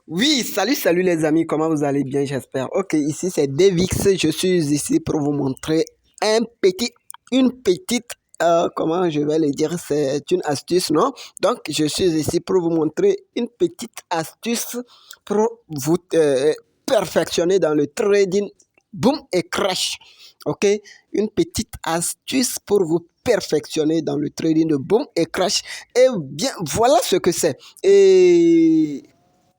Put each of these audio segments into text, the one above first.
Oui, salut les amis, comment vous allez bien, j'espère. Ok, ici c'est Devix, je suis ici pour vous montrer une petite, comment je vais le dire, c'est une astuce, non? Donc, je suis ici pour vous montrer une petite astuce pour vous perfectionner dans le trading boom et crash. Ok, une petite astuce pour vous perfectionner dans le trading de boom et crash. Et bien, voilà ce que c'est. Et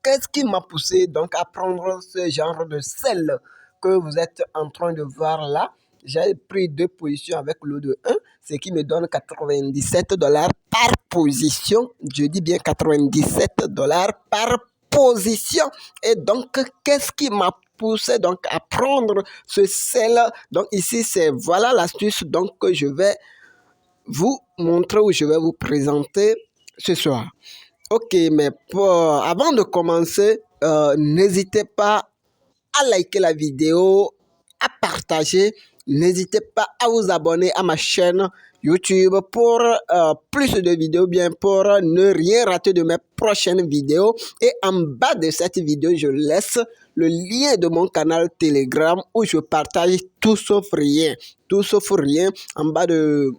qu'est-ce qui m'a poussé donc à prendre ce genre de sel que vous êtes en train de voir là? J'ai pris deux positions avec le de 1, ce qui me donne $97 par position. Je dis bien $97 par position. Et donc, qu'est-ce qui m'a poussé donc à prendre ce sel? Donc ici, c'est voilà l'astuce donc que je vais vous montrer ou je vais vous présenter ce soir. Ok, mais avant de commencer, n'hésitez pas à liker la vidéo, à partager. N'hésitez pas à vous abonner à ma chaîne YouTube pour plus de vidéos, bien pour ne rien rater de mes prochaines vidéos. Et en bas de cette vidéo, je laisse le lien de mon canal Telegram où je partage tout sauf rien. Tout sauf rien. En bas de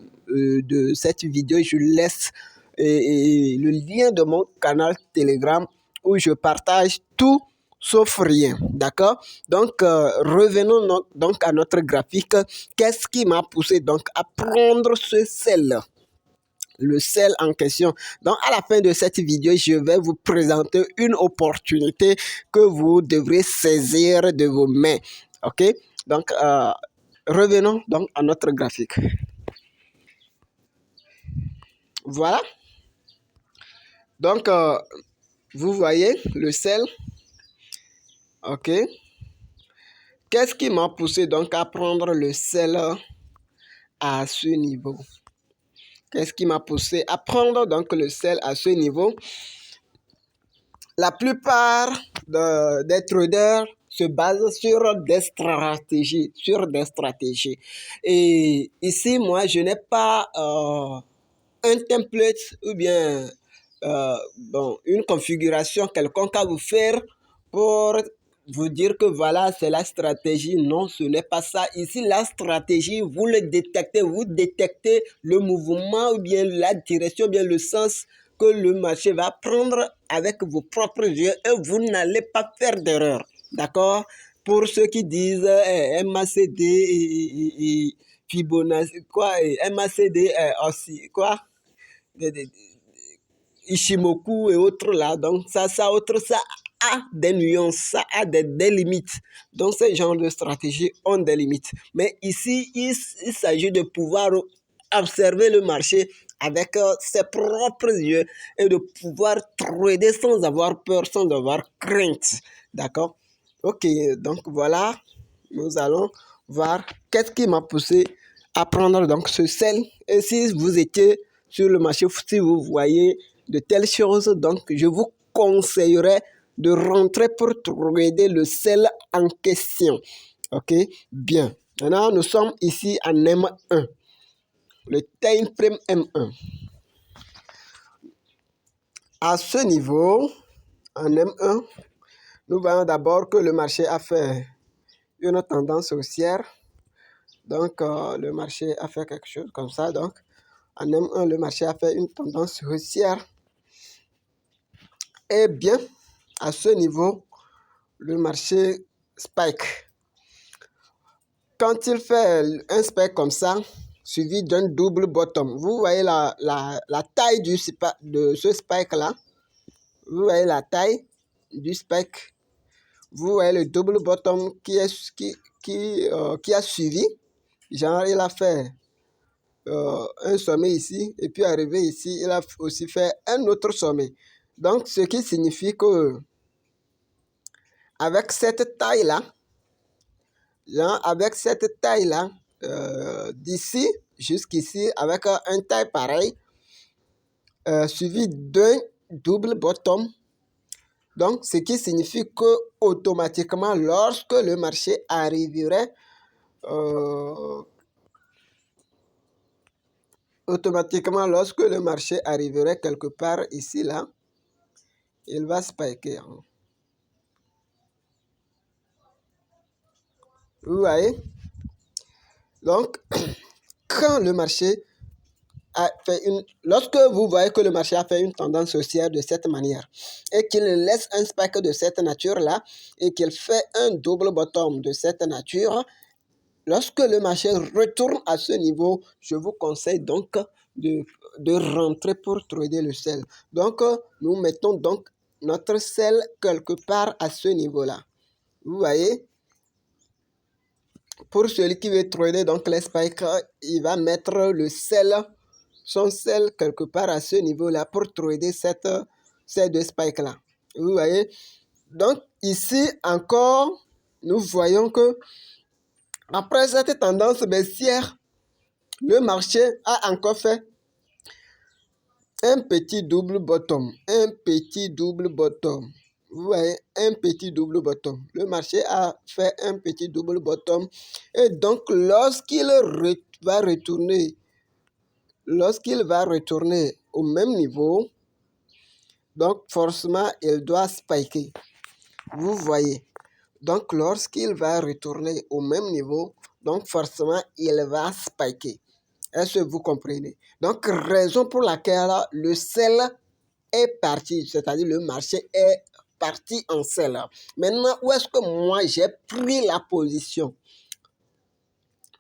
cette vidéo, je laisse le lien de mon canal Telegram où je partage tout sauf rien, d'accord? Donc, revenons donc à notre graphique. Qu'est-ce qui m'a poussé donc à prendre ce sel? Le sel en question. Donc, à la fin de cette vidéo, je vais vous présenter une opportunité que vous devrez saisir de vos mains, ok? Donc, revenons donc à notre graphique. Voilà. Donc, vous voyez le sel, ok? Qu'est-ce qui m'a poussé donc à prendre le sel à ce niveau? Qu'est-ce qui m'a poussé à prendre donc le sel à ce niveau? La plupart des traders se basent sur des stratégies. Et ici, moi, je n'ai pas un template ou bien bon, une configuration quelconque à vous faire pour vous dire que voilà, c'est la stratégie. Non, ce n'est pas ça. Ici, la stratégie, vous le détectez, vous détectez le mouvement ou bien la direction, ou bien le sens que le marché va prendre avec vos propres yeux et vous n'allez pas faire d'erreur. D'accord? Pour ceux qui disent MACD et Fibonacci, quoi, et MACD aussi, quoi? Ishimoku et autres là. Donc ça a des nuances, ça a des limites. Donc ce genre de stratégie ont des limites. Mais ici, il s'agit de pouvoir observer le marché avec ses propres yeux et de pouvoir trader sans avoir peur, sans avoir crainte. D'accord? Ok, donc voilà, nous allons voir qu'est-ce qui m'a poussé à prendre donc ce sel. Et si vous étiez sur le marché, si vous voyez de telles choses, donc je vous conseillerais de rentrer pour trader le sel en question. Ok, bien. Maintenant, nous sommes ici en M1, le time frame M1. À ce niveau, en M1, nous voyons d'abord que le marché a fait une tendance haussière. Donc, le marché a fait quelque chose comme ça. Donc, en M1, le marché a fait une tendance haussière. Et bien, à ce niveau, le marché spike. Quand il fait un spike comme ça, suivi d'un double bottom, vous voyez la taille de ce spike-là. Vous voyez la taille du spike. Vous voyez le double bottom qui a suivi. Genre, il a fait un sommet ici, et puis arrivé ici, il a aussi fait un autre sommet. Donc, ce qui signifie que avec cette taille-là, d'ici jusqu'ici, avec un taille pareil, suivi d'un double bottom. Donc, ce qui signifie que automatiquement, lorsque le marché arriverait quelque part ici, là, il va spiker. Vous voyez? Donc, quand le marché lorsque vous voyez que le marché a fait une tendance haussière de cette manière et qu'il laisse un spike de cette nature-là et qu'il fait un double bottom de cette nature, lorsque le marché retourne à ce niveau, je vous conseille donc de rentrer pour trader le sel. Donc, nous mettons donc notre sel quelque part à ce niveau-là. Vous voyez? Pour celui qui veut trader donc les spikes, il va mettre son sel quelque part à ce niveau-là pour trader ces deux spikes-là. Vous voyez? Donc, ici encore, nous voyons que après cette tendance baissière, le marché a encore fait un petit double bottom. Un petit double bottom. Vous voyez, un petit double bottom. Le marché a fait un petit double bottom. Et donc, lorsqu'il va retourner au même niveau, donc forcément, il doit spiker. Vous voyez. Donc, lorsqu'il va retourner au même niveau, donc forcément, il va spiker. Est-ce que vous comprenez? Donc, raison pour laquelle le sel est parti, c'est-à-dire le marché est parti en sel. Maintenant, où est-ce que moi j'ai pris la position?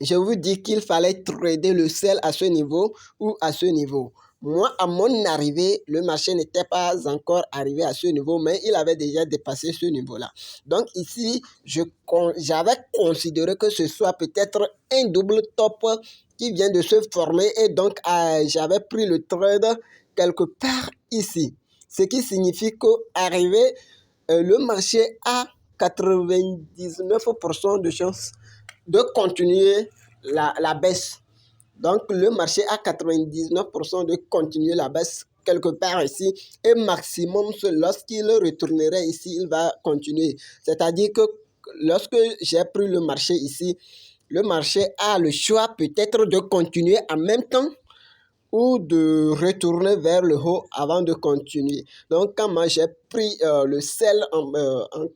Je vous dis qu'il fallait trader le sel à ce niveau ou à ce niveau. Moi, à mon arrivée, le marché n'était pas encore arrivé à ce niveau, mais il avait déjà dépassé ce niveau-là. Donc ici, j'avais considéré que ce soit peut-être un double top qui vient de se former et donc j'avais pris le trade quelque part ici. Ce qui signifie qu'arrivé, le marché a 99% de chances de continuer la baisse. Donc, le marché a 99% de continuer la baisse quelque part ici. Et maximum, lorsqu'il retournerait ici, il va continuer. C'est-à-dire que lorsque j'ai pris le marché ici, le marché a le choix peut-être de continuer en même temps ou de retourner vers le haut avant de continuer. Donc, quand moi j'ai pris le sel en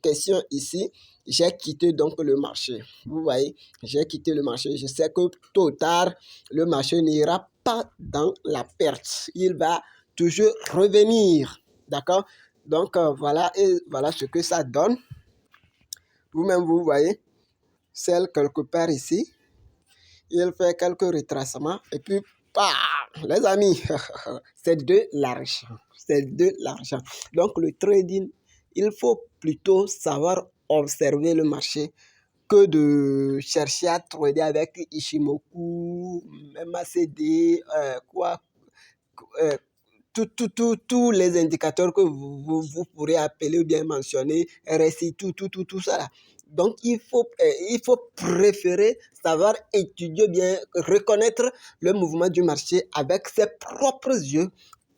question ici, j'ai quitté donc le marché. Vous voyez, j'ai quitté le marché. Je sais que tôt ou tard, le marché n'ira pas dans la perte. Il va toujours revenir. D'accord? Donc, voilà, et voilà ce que ça donne. Vous-même, vous voyez, sel quelque part ici. Il fait quelques retracements et puis, les amis, c'est de l'argent. C'est de l'argent. Donc, le trading, il faut plutôt savoir observer le marché que de chercher à trader avec Ishimoku, MACD, euh, tous les indicateurs que vous pourrez appeler ou bien mentionner, RSI, tout ça là. Donc, il faut préférer savoir étudier bien, reconnaître le mouvement du marché avec ses propres yeux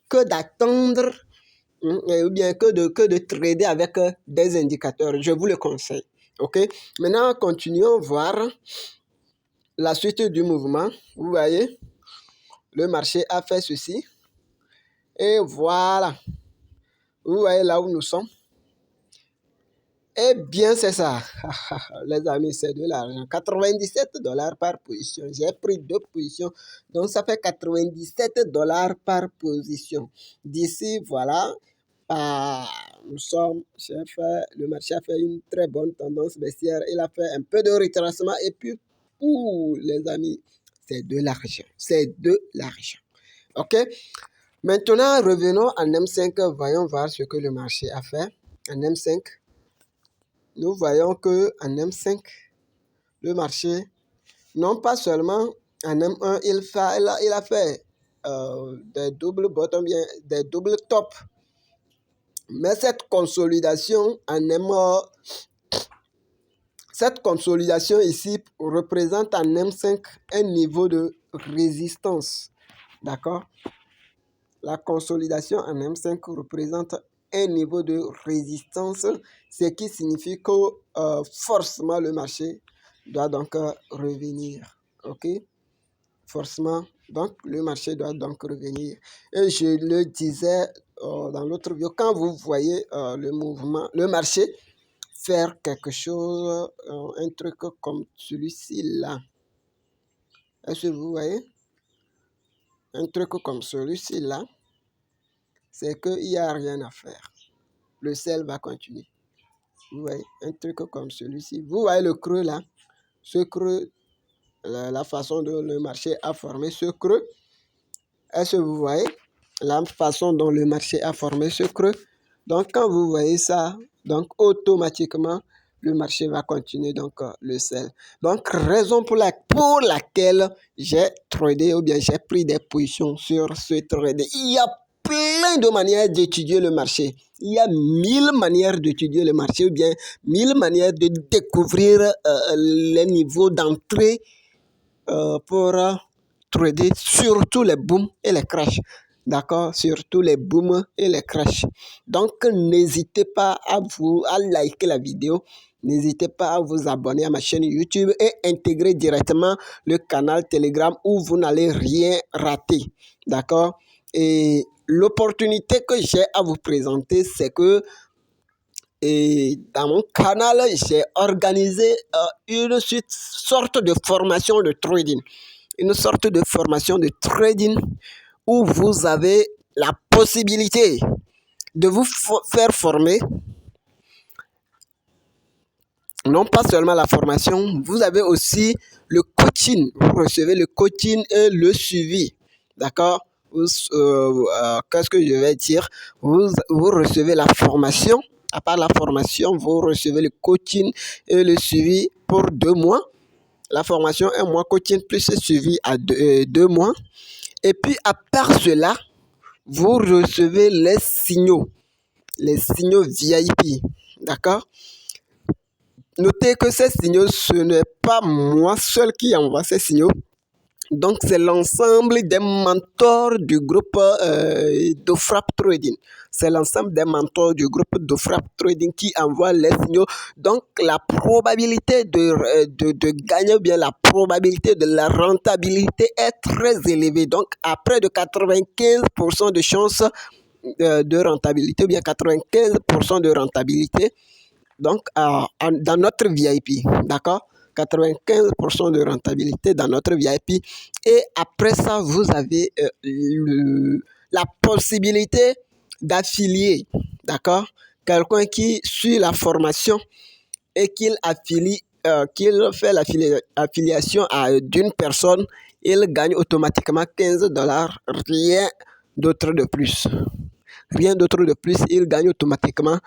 que d'attendre ou bien que de trader avec des indicateurs. Je vous le conseille. OK? Maintenant, continuons voir la suite du mouvement. Vous voyez, le marché a fait ceci. Et voilà. Vous voyez là où nous sommes? Eh bien, c'est ça. Les amis, c'est de l'argent. 97 dollars par position. J'ai pris deux positions. Donc, ça fait 97 dollars par position. D'ici, voilà. Le marché a fait une très bonne tendance baissière. Il a fait un peu de retracement. Et puis, les amis, c'est de l'argent. C'est de l'argent. OK? Maintenant, revenons en M5. Voyons voir ce que le marché a fait. En M5. Nous voyons que en M5, le marché, non pas seulement en M1, il a fait des doubles bottom, bien des doubles top. Mais cette consolidation en M1, cette consolidation ici représente en M5 un niveau de résistance. D'accord? La consolidation en M5 représente un niveau de résistance, ce qui signifie que forcément le marché doit donc revenir. OK? Forcément, donc le marché doit donc revenir. Et je le disais dans l'autre vidéo, quand vous voyez le mouvement, le marché faire quelque chose, un truc comme celui-ci là. Est-ce que vous voyez? Un truc comme celui-ci là, c'est qu'il n'y a rien à faire. Le sel va continuer. Vous voyez, un truc comme celui-ci. Vous voyez le creux là? Ce creux, la façon dont le marché a formé ce creux. Est-ce que vous voyez la façon dont le marché a formé ce creux? Donc, quand vous voyez ça, donc automatiquement, le marché va continuer donc le sel. Donc, raison pour laquelle j'ai tradé ou bien j'ai pris des positions sur ce trade. Il y a plein de manières d'étudier le marché. Il y a 1000 manières d'étudier le marché ou bien 1000 manières de découvrir les niveaux d'entrée pour trader surtout les booms et les crashs. D'accord? Surtout les booms et les crashs. Donc, n'hésitez pas à liker la vidéo. N'hésitez pas à vous abonner à ma chaîne YouTube et intégrer directement le canal Telegram où vous n'allez rien rater. D'accord? Et l'opportunité que j'ai à vous présenter, c'est que dans mon canal, j'ai organisé une sorte de formation de trading. Une sorte de formation de trading où vous avez la possibilité de vous faire former. Non pas seulement la formation, vous avez aussi le coaching. Vous recevez le coaching et le suivi. D'accord? Qu'est-ce que je vais dire? Vous recevez la formation. À part la formation, vous recevez le coaching et le suivi pour 2 mois. La formation, 1 mois, coaching plus suivi à 2 mois. Et puis, à part cela, vous recevez les signaux VIP. D'accord? Notez que ces signaux, ce n'est pas moi seul qui envoie ces signaux. Donc, c'est l'ensemble des mentors du groupe d'Ofrap Trading. C'est l'ensemble des mentors du groupe d'Ofrap Trading qui envoient les signaux. Donc, la probabilité de gagner, ou bien la probabilité de la rentabilité est très élevée. Donc, à près de 95% de chances de rentabilité, ou bien 95% de rentabilité. Donc, dans notre VIP, d'accord? 95% de rentabilité dans notre VIP. Et après ça, vous avez la possibilité d'affilier, d'accord? Quelqu'un qui suit la formation et qu'il fait l'affiliation d'une personne, il gagne automatiquement $15. Rien d'autre de plus. Rien d'autre de plus, il gagne automatiquement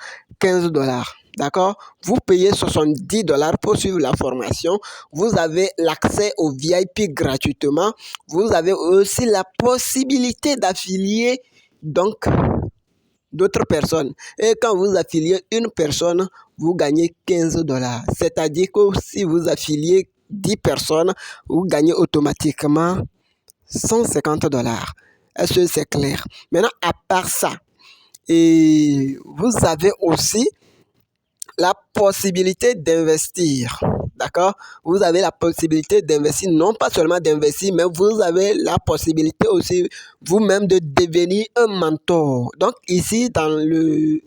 $15. D'accord? Vous payez $70 pour suivre la formation. Vous avez l'accès au VIP gratuitement. Vous avez aussi la possibilité d'affilier donc d'autres personnes. Et quand vous affiliez une personne, vous gagnez $15. C'est-à-dire que si vous affiliez 10 personnes, vous gagnez automatiquement $150. Est-ce que c'est clair? Maintenant, à part ça, et vous avez aussi la possibilité d'investir, d'accord? Vous avez la possibilité d'investir, non pas seulement d'investir, mais vous avez la possibilité aussi vous-même de devenir un mentor. Donc ici, dans le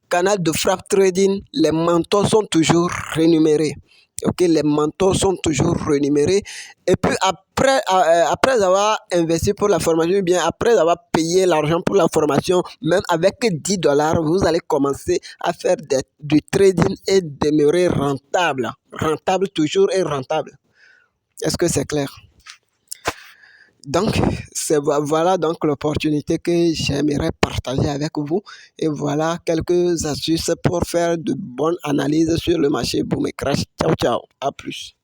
canal de Frappe Trading, les mentors sont toujours rémunérés. Ok, les mentors sont toujours rémunérés. Et puis après avoir investi pour la formation, ou bien après avoir payé l'argent pour la formation, même avec $10, vous allez commencer à faire du trading et demeurer rentable. Rentable toujours et rentable. Est-ce que c'est clair? Donc, voilà donc l'opportunité que j'aimerais partager avec vous. Et voilà quelques astuces pour faire de bonnes analyses sur le marché boom et crash. Ciao, ciao. À plus.